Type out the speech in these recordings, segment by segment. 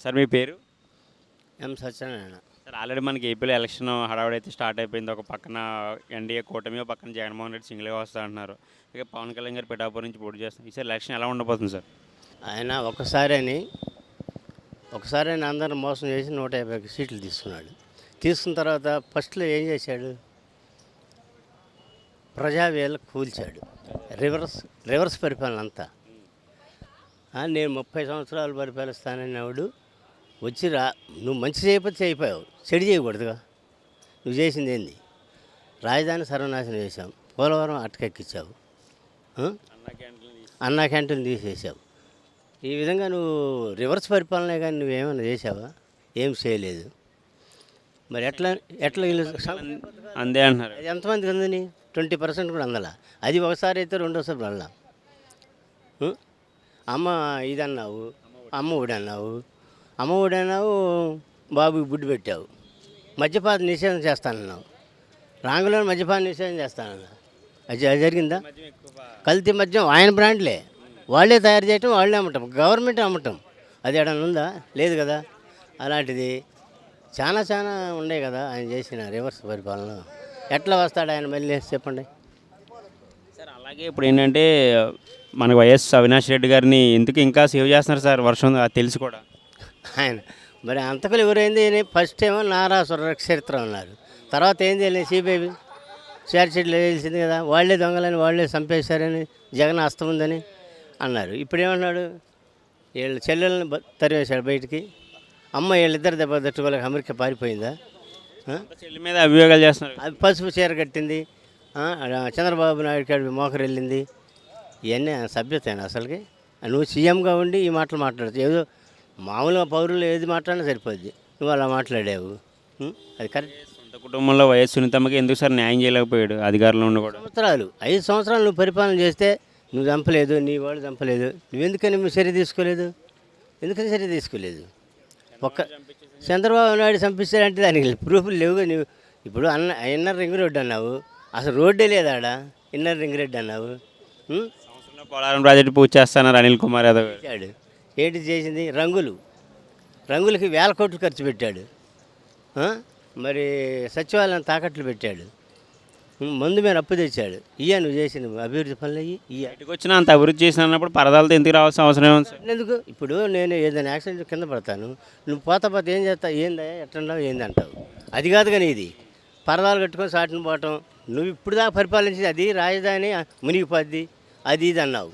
Sir మీ పేరు? Satyanarayana. Sir already మనకి ఏపీలో ఎలక్షన్ హడావుడి అయితే స్టార్ట్ అయిపోయింది. ఒక పక్కన ఎన్డీఏ కూటమి, ఒక పక్కన జగన్మోహన్ రెడ్డి సింగిల్గా వస్తా అంటున్నారు. ఇక పవన్ కళ్యాణ్ గారు పిఠాపురం నుంచి పోటీ చేస్తున్నారు. ఈసారి ఎలక్షన్ ఎలా ఉండబోతుంది సార్? ఆయన ఒకసారి అందరిని మోసం చేసి 150 సీట్లు తీసుకున్నాడు. తీసుకున్న తర్వాత ఫస్ట్లో ఏం చేశాడు? ప్రజావేళ కూల్చాడు. రివర్స్ పరిపాలన అంతా. నేను 30 సంవత్సరాలు పరిపాలిస్తానన్నాడు. వచ్చి నువ్వు మంచి చేయకపోతే చేయిపోయావు, చెడు చేయకూడదుగా. నువ్వు చేసింది ఏంది? రాజధాని సర్వనాశనం చేశావు, పోలవరం అటకెక్కించావు, అన్నా క్యాంటీన్ తీసేసావు. ఈ విధంగా నువ్వు రివర్స్ పరిపాలనే కానీ నువ్వేమైనా చేసావా? ఏం చేయలేదు. మరి ఎట్లా అందే అంటున్నారు. అది ఎంతమందికి అందని? 20% కూడా అందలా. అది ఒకసారి అయితే రెండోసారి మళ్ళా అమ్మ ఇది అన్నావు, అమ్మ ఒడి అన్నావు, బాబుకి బుడ్డు పెట్టావు. మద్యపాన నిషేధం చేస్తానన్నావు, రాంగులో మద్యపాన నిషేధం చేస్తానన్నా. అది జరిగిందా? కల్తీ మద్యం ఆయన బ్రాండ్లే, వాళ్ళే తయారు చేయటం, వాళ్ళే అమ్మటం, గవర్నమెంట్ అమ్మటం. అది ఎడన్నా ఉందా? లేదు కదా. అలాంటిది చాలా ఉండే కదా ఆయన చేసిన రివర్స్ పరిపాలన. ఎట్లా వస్తాడు ఆయన మళ్ళీ చెప్పండి సార్? అలాగే ఇప్పుడు ఏంటంటే మనకు వైఎస్ అవినాష్ రెడ్డి గారిని ఎందుకు ఇంకా సేవ్ చేస్తున్నారు సార్? వర్షం తెలిసి కూడా ఆయన మరి అంతకులు ఎవరైంది? ఫస్ట్ ఏమో నారాసుర చరిత్ర అన్నారు. తర్వాత ఏంది? సిబిఐ షార్ట్షీట్లు తెలిసింది కదా, వాళ్ళే దొంగలని, వాళ్ళే చంపేశారని, జగన్ హస్తం ఉందని అన్నారు. ఇప్పుడు ఏమన్నాడు? వీళ్ళ చెల్లెలను తరివేశాడు బయటికి. అమ్మ వీళ్ళిద్దరు దెబ్బ తట్టుకోలేక అమెరికా పారిపోయిందా? చెల్లి మీద అభియోగాలు చేస్తున్నారు. అది పసుపు చీర కట్టింది, చంద్రబాబు నాయుడు కాడి మోకరు వెళ్ళింది. ఇవన్నీ సభ్యతేనా అసలుకి? నువ్వు సీఎంగా ఉండి ఈ మాటలు మాట్లాడుతావు. ఏదో మామూలుగా పౌరులు ఏది మాట్లాడినా సరిపోద్ది, నువ్వు అలా మాట్లాడావు. అది కరెక్ట్. సొంత కుటుంబంలో వైఎస్ సునీతమ్మకి ఎందుకు సార్ న్యాయం చేయలేకపోయాడు అధికారంలో ఉండి కూడా? 5 సంవత్సరాలు నువ్వు పరిపాలన చేస్తే నువ్వు చంపలేదు, నీ వాళ్ళు చంపలేదు, నువ్వెందుకని చర్య తీసుకోలేదు? ఎందుకని చర్య తీసుకోలేదు? చంద్రబాబు నాయుడు చంపిస్తాడంటే దానికి ప్రూఫ్లు లేవుగా. నువ్వు ఇప్పుడు ఇన్నర్ రింగ్ రోడ్డు అన్నావు, అసలు రోడ్డే లేదాడ. ఇన్నర్ రింగ్ రోడ్డు అన్నావు. పోలవరం ప్రాజెక్టు పూర్తి చేస్తున్నారు అనిల్ కుమార్ యాదవ్ గారు. ఏంటి చేసింది? రంగులకి 1000 కోట్లు ఖర్చు పెట్టాడు. మరి సచివాలయం తాకట్లు పెట్టాడు, మందు మీద అప్పు తెచ్చాడు. నువ్వు చేసిన అభివృద్ధి పనులు ఇంటికి వచ్చిన అంత అభివృద్ధి చేసిన అన్నప్పుడు పరదాలతో ఎందుకు రావాల్సిన అవసరం ఏమో సార్? ఎందుకు? ఇప్పుడు నేను ఏదైనా యాక్సిడెంట్ కింద పడతాను, నువ్వు పోతా ఏం చేస్తావు? ఏందా ఎట్లున్నావు ఏంది అంటావు. అది కాదు కానీ ఇది పరదాలు కట్టుకొని సాటిని పోవటం. నువ్వు ఇప్పుడు దాకా పరిపాలించింది అది రాజధాని మునిగిపోద్ది, అది ఇది అన్నావు.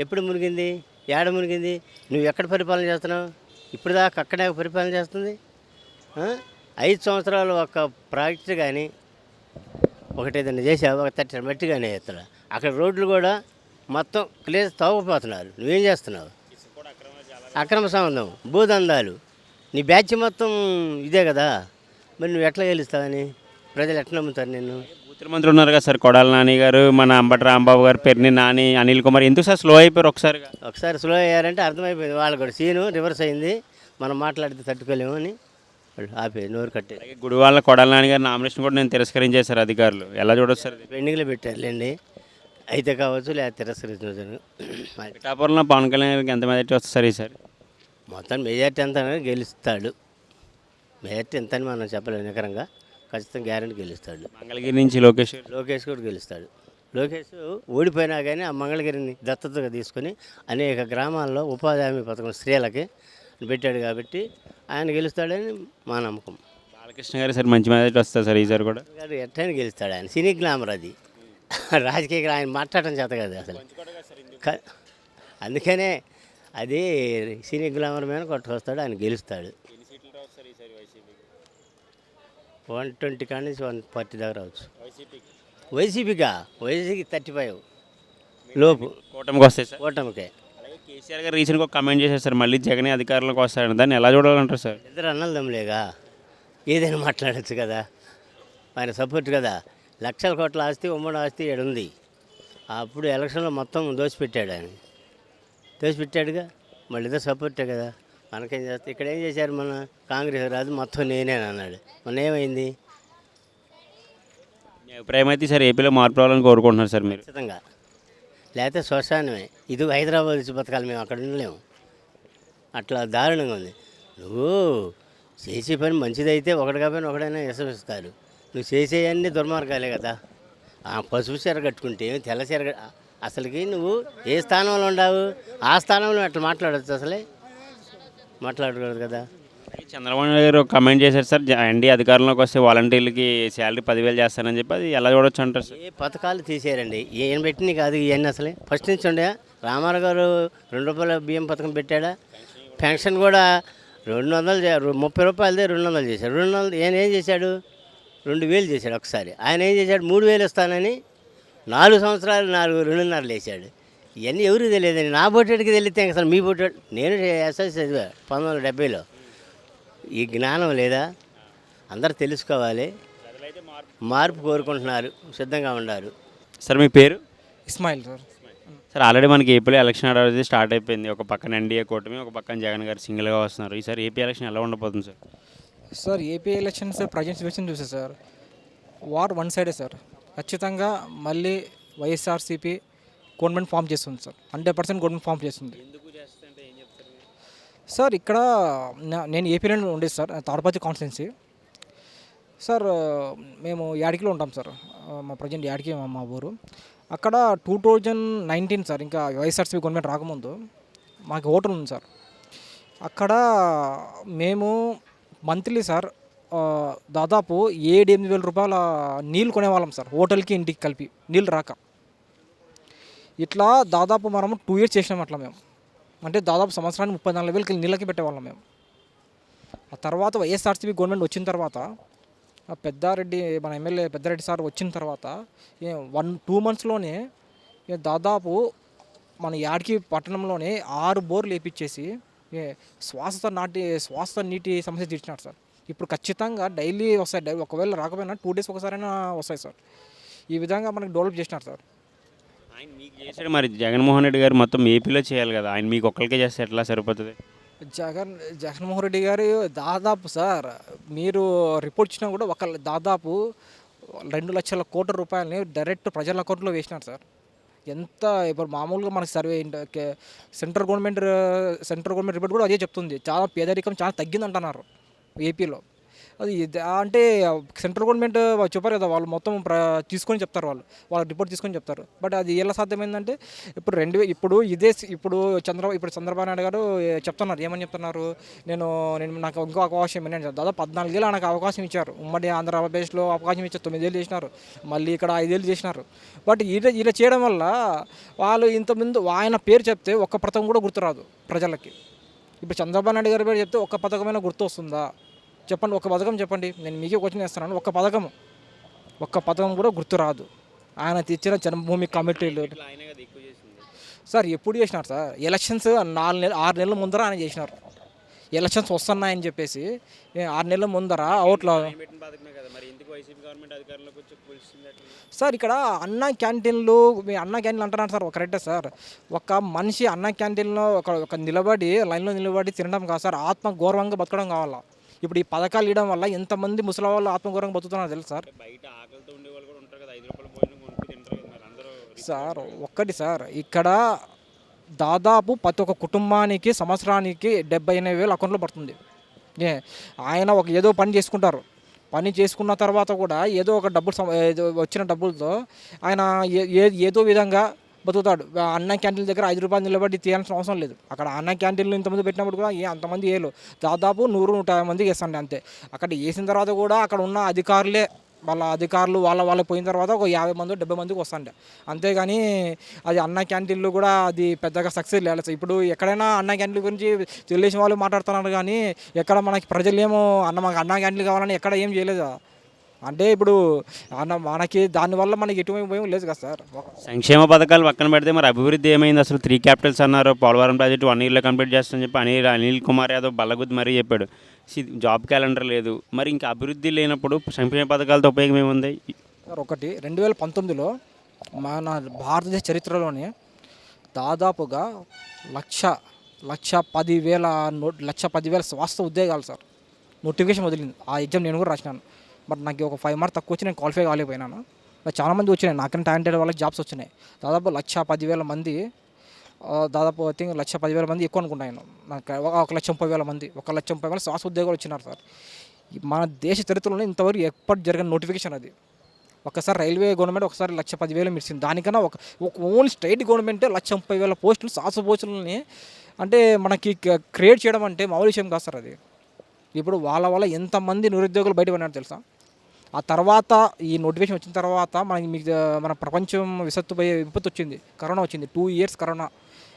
ఎప్పుడు మునిగింది? ఏడ మునిగింది? నువ్వు ఎక్కడ పరిపాలన చేస్తున్నావు? ఇప్పుడు దాకా అక్కడే పరిపాలన చేస్తుంది. 5 సంవత్సరాలు ఒక ప్రాజెక్టు కానీ ఒకటి ఏదైనా చేసావు, ఒక తట్టి మట్టి కానీ ఎత్తాడు. అక్కడ రోడ్లు కూడా మొత్తం క్లియర్ తవ్వకపోతున్నారు. నువ్వేం చేస్తున్నావు? అక్రమ సంబంధం, భూదందాలు, నీ బ్యాచ్ మొత్తం ఇదే కదా. మరి నువ్వు ఎట్లా గెలుస్తావని ప్రజలు ఎట్లా నమ్ముతారు నిన్ను? కూతురు మంత్రులు ఉన్నారు కదా సార్, కొడాల నాని గారు, మన అంబటి రాంబాబు గారు, పెర్ని నాని, అనిల్ కుమార్, ఎందుకు సార్ స్లో అయిపోయారు? ఒకసారి స్లో అయ్యారంటే అర్థమైపోయింది వాళ్ళు కూడా. సీను రివర్స్ అయింది, మనం మాట్లాడితే తట్టుకోలేము అని ఆపే నోరు కట్టే. గుడివాళ్ళ కొడాల నాని గారు నామినేషన్ కూడా నేను తిరస్కరించేశారు అధికారులు. ఎలా చూడొచ్చు సార్? పెండింగ్లో పెట్టారులేండి, అయితే కావచ్చు లేదా తిరస్కరించవచ్చు. పిఠాపురంలో పవన్ కళ్యాణ్ గారికి ఎంత మెజార్టీ వస్తుంది సార్ ఈసారి? మొత్తం మెజార్టీ ఎంత గెలుస్తాడు. మెజార్టీ ఎంత అని మనం చెప్పలేము నికరంగా, ఖచ్చితంగా గ్యారెంటీ గెలుస్తాడు. మంగళగిరి నుంచి లోకేష్ కూడా గెలుస్తాడు. లోకేష్ ఓడిపోయినా కానీ ఆ మంగళగిరిని దత్తతగా తీసుకొని అనేక గ్రామాల్లో ఉపాధి హామీ పథకం స్త్రీలకి పెట్టాడు కాబట్టి ఆయన గెలుస్తాడని మా నమ్మకం. బాలకృష్ణ గారు సార్ మంచి మెజార్టీ వస్తుంది సార్ ఈసారి కూడా? ఎట్లయినా గెలుస్తాడు. ఆయన సినీ గ్లామర్, అది రాజకీయ ఆయన మాట్లాడటం చేత కాదు అసలు. అందుకనే అది సినీ గ్లామర్ మీద కొట్టుకొస్తాడు, ఆయన గెలుస్తాడు. 120 కాడి నుంచి 140 దాకా రావచ్చు. వైసీపీకి 35 లోపు కూటమికి వస్తాయి సార్. కూటమికే. కేసీఆర్ గారు రీసెంట్గా ఒక కమెంట్ చేశారు సార్, మళ్ళీ జగన్ అధికారంలోకి వస్తాడని. దాన్ని ఎలా చూడాలంటారు సార్? ఇద్దరు అన్నదమ్ములేగా, ఏదైనా మాట్లాడచ్చు కదా. ఆయన సపోర్ట్ కదా. లక్షల కోట్ల ఆస్తి, ఉమ్మడి ఆస్తి ఏడుంది. అప్పుడు ఎలక్షన్లో మొత్తం దోచిపెట్టాడు ఆయన, దోచిపెట్టాడుగా. మళ్ళీ ఇద్దరు సపోర్టే కదా. మనకేం చేస్తే ఇక్కడ ఏం చేశారు? మన కాంగ్రెస్ రాదు, మొత్తం నేనే అన్నాడు. మొన్న ఏమైంది? మీ అభిప్రాయం అయితే సార్ ఏపీలో మార్పు రావాలని కోరుకుంటున్నారు సార్ మీరు? ఖచ్చితంగా. లేకపోతే శ్మశానమే. ఇది హైదరాబాద్ నుంచి బతకాలి, మేము అక్కడ ఉండలేము. అట్లా దారుణంగా ఉంది. నువ్వు చేసే పని మంచిదైతే ఒకటి కాకపోయినా ఒకడైనా విశ్వసిస్తారు. నువ్వు చేసేవన్నీ దుర్మార్గాలే కదా. ఆ పసుపు చీర కట్టుకుంటే తెల్ల చీర అసలుకి నువ్వు ఏ స్థానంలో ఉండవు, ఆ స్థానంలో అట్లా మాట్లాడచ్చు. అసలే మాట్లాడకూడదు కదా. చంద్రబాబు నాయుడు గారు కమెంట్ చేశారు సార్, ఎన్డీ అధికారంలోకి వస్తే వాలంటీర్లకి శాలరీ 10,000 చేస్తారని చెప్పి, అది ఎలా చూడొచ్చు అంటారు సార్? ఏ పథకాలు తీసేయారండి, ఏం పెట్టినవి కాదు ఇవన్నీ. అసలే ఫస్ట్ నుంచి ఉండే రామారావు గారు ₹2 బియ్యం పథకం పెట్టాడా. పెన్షన్ కూడా 30 రూపాయలదే 200 చేశాడు. 200 ఈయన ఏం చేశాడు, 2,000 చేశాడు ఒకసారి. ఆయన ఏం చేశాడు, 3,000 ఇస్తానని 4 సంవత్సరాలు 2.5 వేసాడు. ఇవన్నీ ఎవరికి తెలియదండి. నా బోటేటికి తెలిస్తే అసలు మీ బోటేడు. నేను ఎస్ఎస్ చదివా 1970లో. ఈ జ్ఞానం లేదా? అందరూ తెలుసుకోవాలి, మార్పు కోరుకుంటున్నారు, సిద్ధంగా ఉన్నారు. సార్ మీ పేరు? ఇస్మాయిల్ సార్. సార్ ఆల్రెడీ మనకి ఏపీలో ఎలక్షన్ అనేది స్టార్ట్ అయిపోయింది. ఒక పక్కన ఎన్డీఏ కూటమి, ఒక పక్కన జగన్ గారు సింగిల్గా వస్తున్నారు. ఈసారి ఏపీ ఎలక్షన్ ఎలా ఉండబోతుంది sir? Sir AP elections present situation చూసే సార్, వార్ వన్ సైడే సార్. ఖచ్చితంగా మళ్ళీ వైఎస్ఆర్సీపీ గవర్నమెంట్ ఫామ్ చేస్తుంది సార్. 100% గవర్నమెంట్ ఫామ్ చేస్తుంది సార్. ఇక్కడ నేను ఏపీలో ఉండేది సార్, తాడపత్రి కాన్స్టిట్యున్సీ సార్. మేము యాడికిలో ఉంటాం సార్, మా ప్రజెంట్ యాడికి మా ఊరు. అక్కడ 2019 సార్, ఇంకా వైఎస్ఆర్సీపీ గవర్నమెంట్ రాకముందు మాకు హోటల్ ఉంది సార్. అక్కడ మేము మంత్లీ సార్ దాదాపు 7-8 వేల రూపాయల నీళ్ళు కొనేవాళ్ళం సార్, హోటల్కి ఇంటికి కలిపి నీళ్ళు రాక. ఇట్లా దాదాపు మనము 2 years చేసినాం అట్లా మేము. అంటే దాదాపు సంవత్సరానికి 34,000 నీళ్ళకి పెట్టేవాళ్ళం మేము. ఆ తర్వాత వైఎస్ఆర్సీపీ గవర్నమెంట్ వచ్చిన తర్వాత పెద్దారెడ్డి, మన ఎమ్మెల్యే పెద్దారెడ్డి సార్ వచ్చిన తర్వాత 1-2 monthsలోనే దాదాపు మన యాడికి పట్టణంలోనే 6 బోర్లు వేయించేసి శ్వాస నీటి సమస్య తీర్చినారు సార్. ఇప్పుడు ఖచ్చితంగా డైలీ వస్తాయి, ఒకవేళ రాకపోయినా 2 days ఒకసారైనా వస్తాయి సార్. ఈ విధంగా మనకి డెవలప్ చేసినారు సార్. ఆయన మీకు చేశాడు, మరి జగన్మోహన్ రెడ్డి గారు మొత్తం ఏపీలో చేయాలి కదా, ఆయన మీకు ఒక్కరికే చేస్తే ఎట్లా సరిపోతుంది? జగన్మోహన్ రెడ్డి గారు దాదాపు సార్, మీరు రిపోర్ట్ ఇచ్చినా కూడా దాదాపు 2 లక్షల కోట్ల రూపాయలని డైరెక్ట్ ప్రజల అకౌంట్లో వేసినారు సార్. ఎంత ఇప్పుడు మామూలుగా మనకి సర్వే సెంట్రల్ గవర్నమెంట్ రిపోర్ట్ కూడా అదే చెప్తుంది, చాలా పేదరికం చాలా తగ్గింది అంటున్నారు ఏపీలో. అది అంటే సెంట్రల్ గవర్నమెంట్ చెప్పారు కదా, వాళ్ళు మొత్తం తీసుకొని చెప్తారు, వాళ్ళ రిపోర్ట్ తీసుకొని చెప్తారు. బట్ అది ఎలా సాధ్యమైందంటే ఇప్పుడు చంద్రబాబు నాయుడు గారు చెప్తున్నారు, ఏమని చెప్తున్నారు, నాకు ఇంకో అవకాశం ఏంటంటే దాదాపు 14 ఏళ్ళు నాకు అవకాశం ఇచ్చారు. ఉమ్మడి ఆంధ్రప్రదేశ్లో అవకాశం ఇచ్చారు, 9 ఏళ్ళు చేసినారు, మళ్ళీ ఇక్కడ 5 ఏళ్ళు చేసినారు. బట్ ఇలా చేయడం వల్ల వాళ్ళు ఇంతకుముందు ఆయన పేరు చెప్తే ఒక్క పథకం కూడా గుర్తురాదు ప్రజలకి. ఇప్పుడు చంద్రబాబు నాయుడు గారి పేరు చెప్తే ఒక్క పథకమైనా గుర్తు వస్తుందా చెప్పండి? ఒక పథకం చెప్పండి, నేను మీకే క్వశ్చన్ చేస్తున్నాను. ఒక్క పథకం కూడా గుర్తురాదు. ఆయన తెచ్చిన జన్మభూమి కమిటీలు సార్ ఎప్పుడు చేసినారు సార్? ఎలక్షన్స్ 6 నెలల ముందర ఆయన చేసినారు. ఎలక్షన్స్ వస్తున్నాయని చెప్పేసి 6 నెలల ముందర అవుట్లో సార్. ఇక్కడ అన్న క్యాంటీన్లు అంటున్నారు సార్, కరెక్టే సార్. ఒక మనిషి అన్న క్యాంటీన్లో ఒక నిలబడి లైన్లో నిలబడి తినడం కాదు సార్, ఆత్మ గౌరవంగా బతకడం కావాలా. ఇప్పుడు ఈ పథకాలు ఇవ్వడం వల్ల ఎంతమంది ముసలి వాళ్ళు ఆత్మగౌరవంగా బతుకుతున్నారు తెలుసు సార్. సార్ ఒక్కటి సార్, ఇక్కడ దాదాపు ప్రతి ఒక్క కుటుంబానికి సంవత్సరానికి 78,000 అకౌంట్లో పడుతుంది. ఆయన ఏదో పని చేసుకుంటారు, పని చేసుకున్న తర్వాత కూడా ఏదో ఒక వచ్చిన డబ్బులతో ఆయన ఏదో విధంగా బతుకుతాడు. అన్న క్యాంటీన్ల దగ్గర 5 రూపాయలు నిలబడి తీయాల్సిన అవసరం లేదు. అక్కడ అన్న క్యాంటీన్లు ఇంతమంది పెట్టినప్పుడు కూడా అంతమంది దాదాపు 100-150 మందికి వేస్తాండి అంతే. అక్కడ వేసిన తర్వాత కూడా అక్కడ ఉన్న అధికారులు వాళ్ళ పోయిన తర్వాత ఒక 50-70 మందికి వస్తాండి. అంతేగాని అది అన్న క్యాంటీన్లు కూడా అది పెద్దగా సక్సెస్ లేదు. ఇప్పుడు ఎక్కడైనా అన్న క్యాంటీన్ల గురించి తెలిసిన వాళ్ళు మాట్లాడుతున్నారు, కానీ ఎక్కడ మనకి ప్రజలు మాకు అన్న క్యాంటీన్లు కావాలని ఎక్కడ ఏం చేయలేదు. అంటే ఇప్పుడు మనకి దానివల్ల మనకి ఎటువంటి ఉపయోగం లేదు కదా సార్. సంక్షేమ పథకాలు పక్కన పెడితే మరి అభివృద్ధి ఏమైంది? అసలు 3 capitals అన్నారు, పోలవరం ప్రాజెక్టు 1 yearలో కంప్లీట్ చేస్తామని చెప్పి అనిల్ కుమార్ యాదవ్ బల్లగుద్ది మరీ చెప్పాడు. జాబ్ క్యాలెండర్ లేదు, మరి ఇంకా అభివృద్ధి లేనప్పుడు సంక్షేమ పథకాలతో ఉపయోగం ఏముంది సార్? ఒకటి 2019లో మన భారతదేశ చరిత్రలోనే దాదాపుగా 1,10,000 స్వాస్థ ఉద్యోగాలు సార్ నోటిఫికేషన్ వదిలింది. ఆ ఎగ్జామ్ నేను కూడా రాసినాను. బట్ నాకు ఒక 5 మార్క్స్ తక్కువ వచ్చి నేను క్వాలిఫై కాలేకపోయినాను. చాలామంది వచ్చినాయి, నాకన్నా టాలెంటెడ్ వాళ్ళకి జాబ్స్ వచ్చినాయి. దాదాపు 1,10,000 మంది దాదాపు ఐ థింక్ 1,10,000 మంది ఎక్కువ అనుకుంటాను. నాకు 1,30,000 మంది 1,30,000 శాశ్వత ఉద్యోగాలు వచ్చినారు సార్. మన దేశ చరిత్రలోనే ఇంతవరకు ఎప్పటి జరిగిన నోటిఫికేషన్ అది. ఒకసారి రైల్వే గవర్నమెంట్ ఒకసారి 1,10,000 మిర్చింది. దానికన్నా ఒక ఓన్లీ స్టేట్ గవర్నమెంటే 1,30,000 పోస్టులు శాశ్వత పోస్టులని అంటే మనకి క్రియేట్ చేయడం అంటే మామూలు విషయం కాదు సార్ అది. ఇప్పుడు వాళ్ళ వల్ల ఎంతమంది నిరుద్యోగులు బయటపడినారు తెలుసా? ఆ తర్వాత ఈ నోటిఫికేషన్ వచ్చిన తర్వాత మన ప్రపంచం విపత్తు వచ్చింది. కరోనా వచ్చింది. 2 years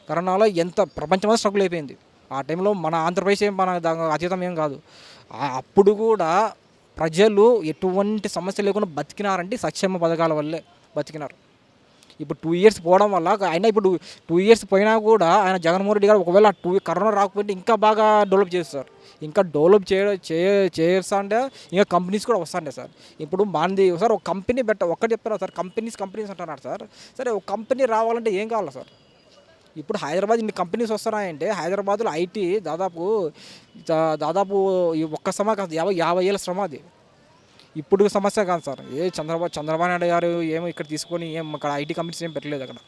కరోనాలో ఎంత ప్రపంచం స్ట్రగుల్ అయిపోయింది. ఆ టైంలో మన ఆంధ్రప్రదేశ్ ఏం మన అతీతం ఏం కాదు. అప్పుడు కూడా ప్రజలు ఎటువంటి సమస్య లేకుండా బతికినారంటే సంక్షేమ పథకాల వల్లే బతికినారు. ఇప్పుడు 2 years పోవడం వల్ల ఆయన ఇప్పుడు 2 years పోయినా కూడా ఆయన జగన్మోహన్ రెడ్డి గారు ఒకవేళ కరోనా రాకపోతే ఇంకా బాగా డెవలప్ చేస్తారు. ఇంకా డెవలప్ చేస్తా అంటే ఇంకా కంపెనీస్ కూడా వస్తాండే సార్. ఇప్పుడు మనది సార్ ఒక కంపెనీ ఒక్కటి చెప్తారా సార్, కంపెనీస్ అంటున్నారు సార్. సరే ఒక కంపెనీ రావాలంటే ఏం కావాలి సార్? ఇప్పుడు హైదరాబాద్ ఇన్ని కంపెనీస్ వస్తున్నాయంటే హైదరాబాద్లో ఐటీ దాదాపు ఈ ఒక్క శ్రమ కాదు 50 ఏళ్ళ శ్రమ అది. ఇప్పుడు సమస్య కాదు సార్. చంద్రబాబు నాయుడు గారు ఏమో ఇక్కడ తీసుకొని అక్కడ ఐటీ కంపెనీస్ ఏం పెట్టలేదు. అక్కడ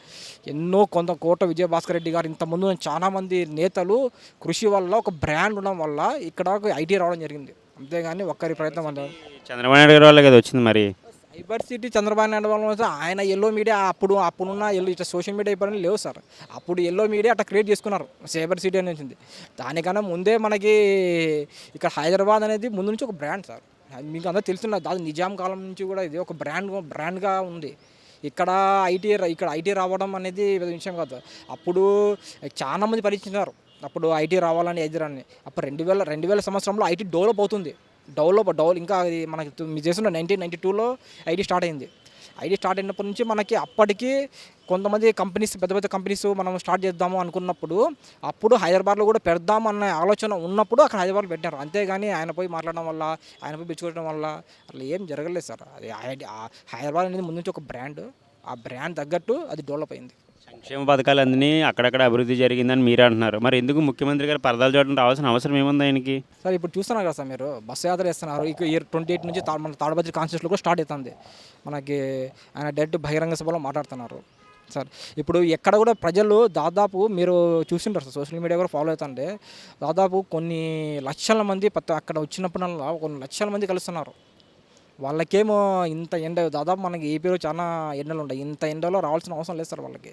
ఎన్నో కోట విజయభాస్కర్ రెడ్డి గారు ఇంతకుముందు చాలామంది నేతలు కృషి వల్ల ఒక బ్రాండ్ ఉండడం వల్ల ఇక్కడ ఐటీ రావడం జరిగింది. అంతేగాని ఒక్కరి ప్రయత్నం అంటే చంద్రబాబు నాయుడు గారి వల్ల కదా వచ్చింది. మరి సైబర్ సిటీ చంద్రబాబు నాయుడు వల్ల ఆయన ఎల్లో మీడియా అప్పుడున్న ఇట్లా సోషల్ మీడియా ఇబ్బంది లేవు సార్. అప్పుడు ఎల్లో మీడియా అట్లా క్రియేట్ చేసుకున్నారు. సైబర్ సిటీ అని వచ్చింది. దానికన్నా ముందే మనకి ఇక్కడ హైదరాబాద్ అనేది ముందు నుంచి ఒక బ్రాండ్ సార్. మీకు అందరూ తెలుస్తున్న దాదాపు నిజాం కాలం నుంచి కూడా ఇది ఒక బ్రాండ్గా ఉంది. ఇక్కడ ఐటీ రావడం అనేది విషయం కాదు. అప్పుడు చాలామంది పరీక్షించారు. అప్పుడు ఐటీ రావాలని ఎదురని. అప్పుడు 2000 సంవత్సరంలో ఐటీ డెవలప్ అవుతుంది. ఇంకా అది మనకి మీరు చేస్తున్న 1992లో ఐటీ స్టార్ట్ అయింది. ఐటీ స్టార్ట్ అయినప్పటి నుంచి మనకి అప్పటికి కొంతమంది కంపెనీస్ పెద్ద కంపెనీస్ మనం స్టార్ట్ చేద్దాము అనుకున్నప్పుడు అప్పుడు హైదరాబాద్లో కూడా పెడదాము అన్న ఆలోచన ఉన్నప్పుడు అక్కడ హైదరాబాద్లో పెట్టారు. అంతేగాని ఆయన పోయి మాట్లాడడం వల్ల ఆయన పోయి పిచ్చుకోవడం వల్ల అట్లా ఏం జరగలేదు సార్. అది హైదరాబాద్ అనేది ముందు నుంచి ఒక బ్రాండ్. ఆ బ్రాండ్ తగ్గట్టు అది డెవలప్ అయింది. సంక్షేమ పథకాలు అన్నీ అక్కడక్కడ అభివృద్ధి జరిగిందని మీరు అంటున్నారు. మరి ఎందుకు ముఖ్యమంత్రి గారు పరదాలు చూడడం రావాల్సిన అవసరం ఏముంది ఆయనకి? సార్ ఇప్పుడు చూస్తున్నారు కదా సార్, మీరు బస్సు యాత్ర చేస్తున్నారు. ఇక 28 నుంచి మన తాడపత్రి కాన్స్టిట్యూన్సీలో కూడా స్టార్ట్ అవుతుంది. మనకి ఆయన డైరెక్ట్ బహిరంగ సభలో మాట్లాడుతున్నారు సార్. ఇప్పుడు ఎక్కడ కూడా ప్రజలు దాదాపు మీరు చూసింటారు సార్, సోషల్ మీడియా కూడా ఫాలో అవుతుంటే దాదాపు కొన్ని లక్షల మంది అక్కడ వచ్చినప్పుడల్లా కొన్ని లక్షల మంది కలుస్తున్నారు. వాళ్ళకేమో ఇంత ఎండ దాదాపు మనకి ఏపీలో చాలా ఎండలు ఉంటాయి. ఇంత ఎండలో రావాల్సిన అవసరం లేదు సార్ వాళ్ళకి.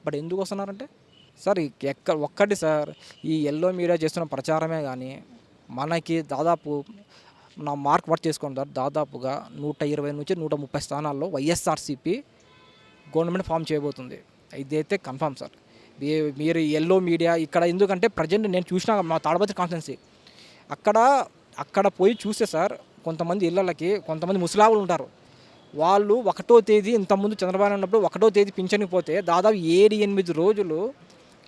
బట్ ఎందుకు వస్తున్నారంటే సార్ ఒక్కటి సార్, ఈ ఎల్లో మీడియా చేస్తున్న ప్రచారమే కానీ మనకి దాదాపు నా మార్క్ వర్క్ చేసుకోండి సార్, దాదాపుగా 120 నుంచి 130 స్థానాల్లో వైఎస్ఆర్సీపీ గవర్నమెంట్ ఫామ్ చేయబోతుంది. ఇదైతే కన్ఫామ్ సార్. మీరు ఎల్లో మీడియా ఇక్కడ ఎందుకంటే ప్రజెంట్ నేను చూసిన మా తాడపత్రి కాన్స్టిట్యున్సీ అక్కడ పోయి చూస్తే సార్ కొంతమంది ఇళ్ళకి కొంతమంది ముసలావులు ఉంటారు. వాళ్ళు 1వ తేదీ ఇంతకుముందు చంద్రబాబు ఉన్నప్పుడు 1వ తేదీ పింఛన్కి పోతే దాదాపు 7-8 రోజులు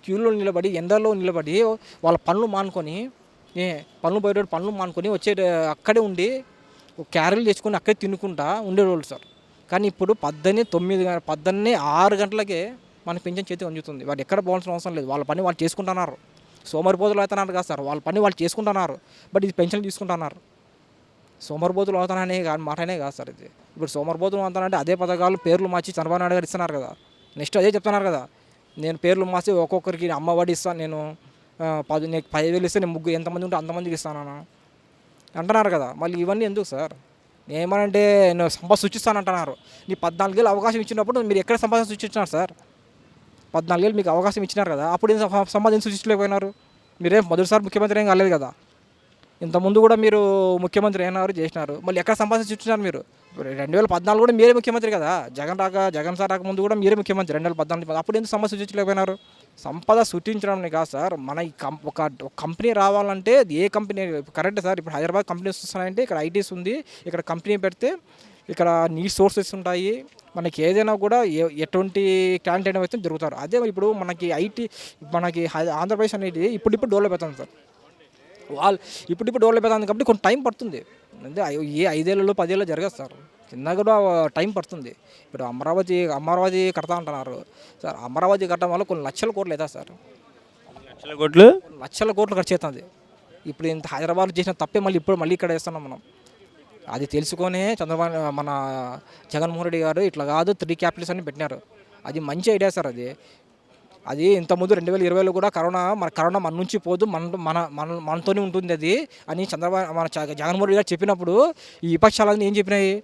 క్యూలో నిలబడి ఎండలో నిలబడి వాళ్ళ పనులు మానుకొని పనులు మానుకొని అక్కడే ఉండి క్యారీలు తెచ్చుకొని అక్కడే తినుకుంటా ఉండేవాళ్ళు సార్. కానీ ఇప్పుడు 6 గంటలకే మన పింఛన్ చేతి అందుతుంది. వాళ్ళు ఎక్కడ పోవాల్సిన అవసరం లేదు. వాళ్ళ పని వాళ్ళు చేసుకుంటున్నారు. సోమరిపోతులు అవుతున్నారు కాదు సార్, వాళ్ళ పని వాళ్ళు చేసుకుంటున్నారు. బట్ ఇది పెన్షన్ తీసుకుంటున్నారు. సోమరిపోతులు అవుతాననే మాటనే కాదు సార్ ఇది. ఇప్పుడు సోమరిపోతులు అవుతానంటే అదే పథకాలు పేర్లు మార్చి చంద్రబాబు నాయుడు గారు ఇస్తున్నారు కదా. నెక్స్ట్ అదే చెప్తున్నారు కదా, నేను పేర్లు మార్చి ఒక్కొక్కరికి అమ్మఒడి ఇస్తాను, నేను 10,000 ఇస్తే నేను ఎంతమంది ఉంటే అంతమందికి ఇస్తాను అంటున్నారు కదా. మళ్ళీ ఇవన్నీ ఎందుకు సార్? ఏమనంటే నేను సంపద సృష్టిస్తానంటున్నారు. నీ 14 ఏళ్ళు అవకాశం ఇచ్చినప్పుడు మీరు ఎక్కడ సంపాదన సృష్టించినారు సార్? 14 ఏళ్ళు మీకు అవకాశం ఇచ్చినారు కదా, అప్పుడు సంపాదన సృష్టించలేకపోయినారు. మీరేం మొదటిసారి ముఖ్యమంత్రి ఏం కాలేదు కదా. ఇంతకుముందు కూడా మీరు ముఖ్యమంత్రి అయినారు, చేసినారు. మళ్ళీ ఎక్కడ సంపాదన సృష్టించినారు మీరు? 2014 కూడా మీరే ముఖ్యమంత్రి కదా. జగన్ సార్ రాకముందు కూడా మీరే ముఖ్యమంత్రి 2014. అప్పుడు ఎందుకు సంపద సృష్టించలేకపోయినారు? సంపద సృష్టించడం కాదు సార్. మన ఒక కంపెనీ రావాలంటే ఏ కంపెనీ కరెక్ట్ సార్? ఇప్పుడు హైదరాబాద్ కంపెనీస్ వస్తున్నాయంటే ఇక్కడ ఐటీస్ ఉంది. ఇక్కడ కంపెనీ పెడితే ఇక్కడ నీడ్ సోర్సెస్ ఉంటాయి. మనకి ఏదైనా కూడా ఎటువంటి టాలెంట్ అయినా వస్తే జరుగుతారు. అదే ఇప్పుడు మనకి ఆంధ్రప్రదేశ్ అనేది ఇప్పుడు డెవలప్ అవుతుంది సార్. వాళ్ళు ఇప్పుడు డెవలప్ అవుతుంది కాబట్టి కొంచెం టైం పడుతుంది. అంటే 5 ఏళ్ళలో 10 ఏళ్ళలో జరగదు సార్. కింద కూడా టైం పడుతుంది. ఇప్పుడు అమరావతి కడతా అంటున్నారు సార్. అమరావతి కట్టడం వల్ల కొన్ని లక్షల కోట్లు అవుతా సార్. లక్షల కోట్లు ఖర్చు అవుతుంది. ఇప్పుడు ఇంత హైదరాబాద్ చేసిన తప్పే మళ్ళీ ఇక్కడ వేస్తున్నాం మనం. అది తెలుసుకొనే మన జగన్మోహన్ రెడ్డి గారు ఇట్లా కాదు 3 క్యాపిటల్స్ అని పెట్టినారు. అది మంచి ఐడియా సార్. అది అది ఇంతకుముందు 2020లో కూడా కరోనా మన నుంచి పోదు, మనతోనే ఉంటుంది అది అని జగన్మోహన్ రెడ్డి గారు చెప్పినప్పుడు ఈ విపక్షాలన్నీ ఏం చెప్పినాయి,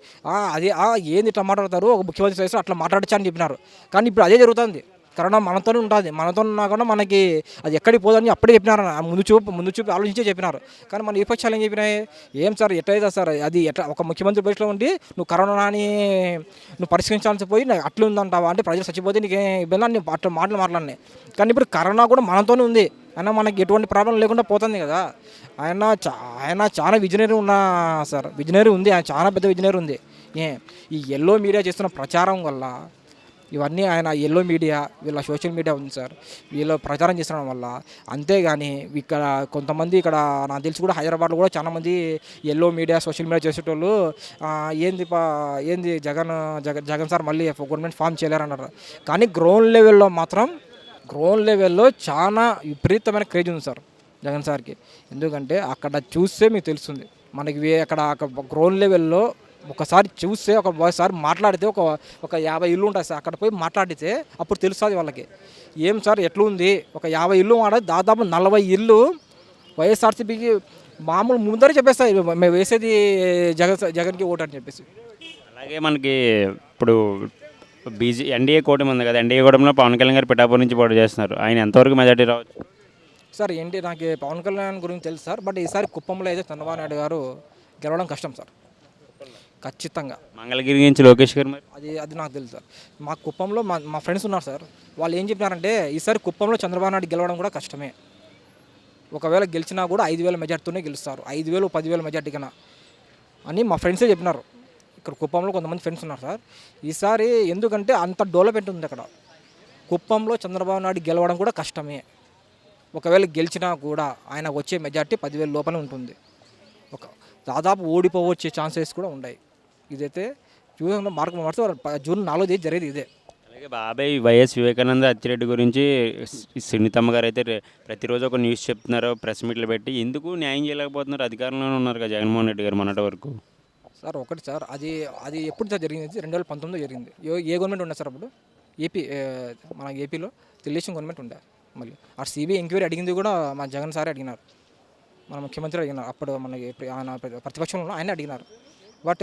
ఏంది ఇట్లా మాట్లాడతారు, ఒక ముఖ్యమంత్రి చేస్తారు అట్లా మాట్లాడచ్చా అని చెప్పినారు. కానీ ఇప్పుడు అదే జరుగుతుంది. కరోనా మనతోనే ఉంటుంది, మనతో ఉన్నా కూడా మనకి అది ఎక్కడికి పోదని అప్పుడే చెప్పినారు, ముందు చూపు ఆలోచించే చెప్పినారు. కానీ మన విపక్షాలు ఏం చెప్పినాయి, ఏం సార్ ఎట్లయితే సార్ అది ఎట్లా ఒక ముఖ్యమంత్రి బయటలో ఉండి నువ్వు కరోనాని పరిష్కరించాల్సి పోయి నాకు అట్లా ఉందంటావా అంటే ప్రజలు చచ్చిపోతే నీకేం ఇబ్బంది అని అట్లా మాట్లాడినాయి. కానీ ఇప్పుడు కరోనా కూడా మనతోనే ఉంది, అయినా మనకి ఎటువంటి ప్రాబ్లం లేకుండా పోతుంది కదా. ఆయన చాలా విజనరీ సార్, విజనరీ ఉంది, ఆయన చాలా పెద్ద విజనరీ ఉంది. ఈ ఎల్లో మీడియా చేస్తున్న ప్రచారం వల్ల ఇవన్నీ ఆయన ఎల్లో మీడియా వీళ్ళ సోషల్ మీడియా ఉంది సార్, వీళ్ళు ప్రచారం చేసడం వల్ల. అంతేగాని ఇక్కడ కొంతమంది ఇక్కడ నాకు తెలిసి కూడా హైదరాబాద్లో కూడా చాలామంది ఎల్లో మీడియా సోషల్ మీడియా చేసేటోళ్ళు ఏంది జగన్ సార్ మళ్ళీ గవర్నమెంట్ ఫామ్ చేయలేరన్నారు. కానీ గ్రౌండ్ లెవెల్లో చాలా విపరీతమైన క్రేజ్ ఉంది సార్ జగన్ సార్కి. ఎందుకంటే అక్కడ చూస్తే మీకు తెలుస్తుంది, మనకి అక్కడ గ్రౌండ్ లెవెల్లో ఒకసారి చూస్తే ఒకసారి మాట్లాడితే ఒక 50 ఇల్లు ఉంటాయి సార్, అక్కడ పోయి మాట్లాడితే అప్పుడు తెలుస్తుంది వాళ్ళకి ఏం సార్ ఎట్లుంది. ఒక 50 ఇల్లు మాట్లాడి దాదాపు 40 ఇల్లు వైఎస్ఆర్సీపీకి మామూలు ముందరే చెప్పేస్తాయి, మేము వేసేది జగన్కి ఓటు అని చెప్పేసి. అలాగే మనకి ఇప్పుడు ఎన్డీఏ కూటమి ఉంది కదా, ఎన్డీఏ కూటమిలో పవన్ కళ్యాణ్ గారు పిఠాపురం నుంచి పోటీ చేస్తున్నారు. ఆయన ఎంతవరకు మెజార్టీ రావచ్చు సార్? నాకు పవన్ కళ్యాణ్ గురించి తెలుసు సార్, బట్ ఈసారి కుప్పంలో అయితే చంద్రబాబు నాయుడు గారు గెలవడం కష్టం సార్, ఖచ్చితంగా. మంగళగిరి నుంచి లోకేష్ గారు మరి అది నాకు తెలుసు సార్. మా కుప్పంలో మా ఫ్రెండ్స్ ఉన్నారు సార్, వాళ్ళు ఏం చెప్పినారంటే ఈసారి కుప్పంలో చంద్రబాబు నాయుడు గెలవడం కూడా కష్టమే, ఒకవేళ గెలిచినా కూడా 5,000 మెజార్టీతోనే గెలుస్తారు, 5,000 10,000 మెజార్టీ కన్నా అని మా ఫ్రెండ్సే చెప్పినారు. ఇక్కడ కుప్పంలో కొంతమంది ఫ్రెండ్స్ ఉన్నారు సార్. ఈసారి ఎందుకంటే అంత డెవలప్మెంట్ ఉంది అక్కడ, కుప్పంలో చంద్రబాబు నాయుడు గెలవడం కూడా కష్టమే. ఒకవేళ గెలిచినా కూడా ఆయన వచ్చే మెజార్టీ 10,000 లోపలే ఉంటుంది, దాదాపు ఓడిపోవచ్చే ఛాన్సెస్ కూడా ఉన్నాయి. ఇదైతే చూసిన మార్గం జూన్ 4వ తేదీ జరిగేది ఇదే. అలాగే బాబాయ్ వైఎస్ వివేకానంద అచ్చిరెడ్డి గురించి సునీతమ్మ గారు అయితే ప్రతిరోజు ఒక న్యూస్ చెప్తున్నారు, ప్రెస్ మీట్లు పెట్టి. ఎందుకు న్యాయం చేయలేకపోతున్నారు? అధికారంలోనే ఉన్నారు కదా జగన్మోహన్ రెడ్డి గారు మొన్నటి వరకు. సార్ ఒకటి సార్, అది ఎప్పుడు సార్ జరిగింది? 2019లో జరిగింది. ఏ గవర్నమెంట్ ఉండే సార్ అప్పుడు? మన ఏపీలో తెలుగుదేశం గవర్నమెంట్ ఉండే. మళ్ళీ ఆ సిబిఐ ఎంక్వైరీ అడిగింది కూడా మా జగన్ సారే అడిగినారు, మన ముఖ్యమంత్రి అడిగినారు. అప్పుడు మనకి ఆయన ప్రతిపక్షంలో ఆయన అడిగినారు. బట్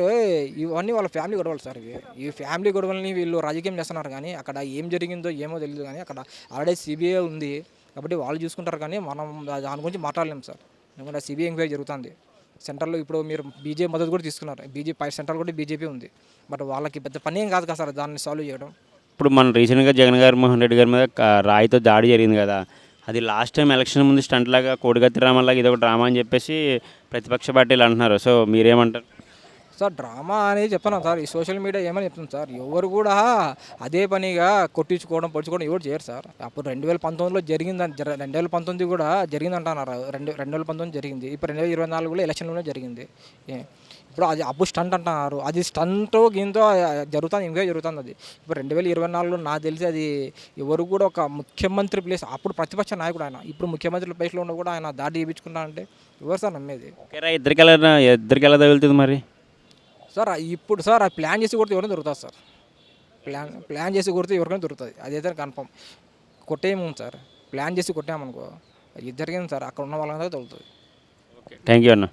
ఇవన్నీ వాళ్ళ ఫ్యామిలీ గొడవలు సార్. ఈ ఫ్యామిలీ గొడవలని వీళ్ళు రాజకీయం చేస్తున్నారు, కానీ అక్కడ ఏం జరిగిందో ఏమో తెలియదు. కానీ అక్కడ ఆల్రెడీ సిబిఐ ఉంది కాబట్టి వాళ్ళు చూసుకుంటారు, కానీ మనం దాని గురించి మాట్లాడలేము సార్. ఎందుకంటే సిబిఐ ఎంక్వైరీ జరుగుతుంది. సెంటర్లో ఇప్పుడు మీరు బీజేపీ మద్దతు కూడా తీసుకున్నారు, సెంట్రల్ కూడా బీజేపీ ఉంది. బట్ వాళ్ళకి పెద్ద పని ఏం కాదు కదా సార్ దాన్ని సాల్వ్ చేయడం. ఇప్పుడు మన రీసెంట్గా జగన్మోహన్ రెడ్డి గారి మీద రాయితో దాడి జరిగింది కదా, అది లాస్ట్ టైం ఎలక్షన్ ముందు స్టంట్ లాగా కోడిగత్తి డ్రామాలాగా ఇది ఒక డ్రామా అని చెప్పేసి ప్రతిపక్ష పార్టీలు అంటున్నారు. సో మీరేమంటారు సార్? డ్రామా అనేది చెప్తాను సార్, ఈ సోషల్ మీడియా ఏమని చెప్తుంది సార్, ఎవరు కూడా అదే పనిగా కొట్టించుకోవడం పొడుచుకోవడం ఎవరు చేయరు సార్. అప్పుడు 2019లో జరిగిందని 2019 కూడా జరిగిందంటున్నారు, 2019 జరిగింది. ఇప్పుడు 2024లో ఎలక్షన్లోనే జరిగింది. ఇప్పుడు అది అప్పుడు స్టంట్ అంటున్నారు, అది స్టంట్ గింతో జరుగుతుంది, ఇంకా జరుగుతుంది. అది ఇప్పుడు 2024లో నాకు తెలిసి అది ఎవరు కూడా ఒక ముఖ్యమంత్రి ప్లేస్, అప్పుడు ప్రతిపక్ష నాయకుడు ఆయన, ఇప్పుడు ముఖ్యమంత్రి ప్లేస్లో ఉన్న కూడా ఆయన దాడి చేయించుకుంటా అంటే ఎవరు సార్ నమ్మేది? ఇద్దరికి ఎలా తగులుతుంది మరి సార్? ఇప్పుడు సార్ అది ప్లాన్ చేసి కొడితే ఎవరైనా దొరుకుతుంది సార్, ప్లాన్ చేసి కొడితే ఎవరికైనా దొరుకుతుంది, అదైతే కన్ఫర్మ్. కొట్టేయము సార్, ప్లాన్ చేసి కొట్టామనుకో ఇది జరిగింది సార్, అక్కడ ఉన్న వాళ్ళందరూ దొరుకుతుంది. థ్యాంక్ యూ అన్న.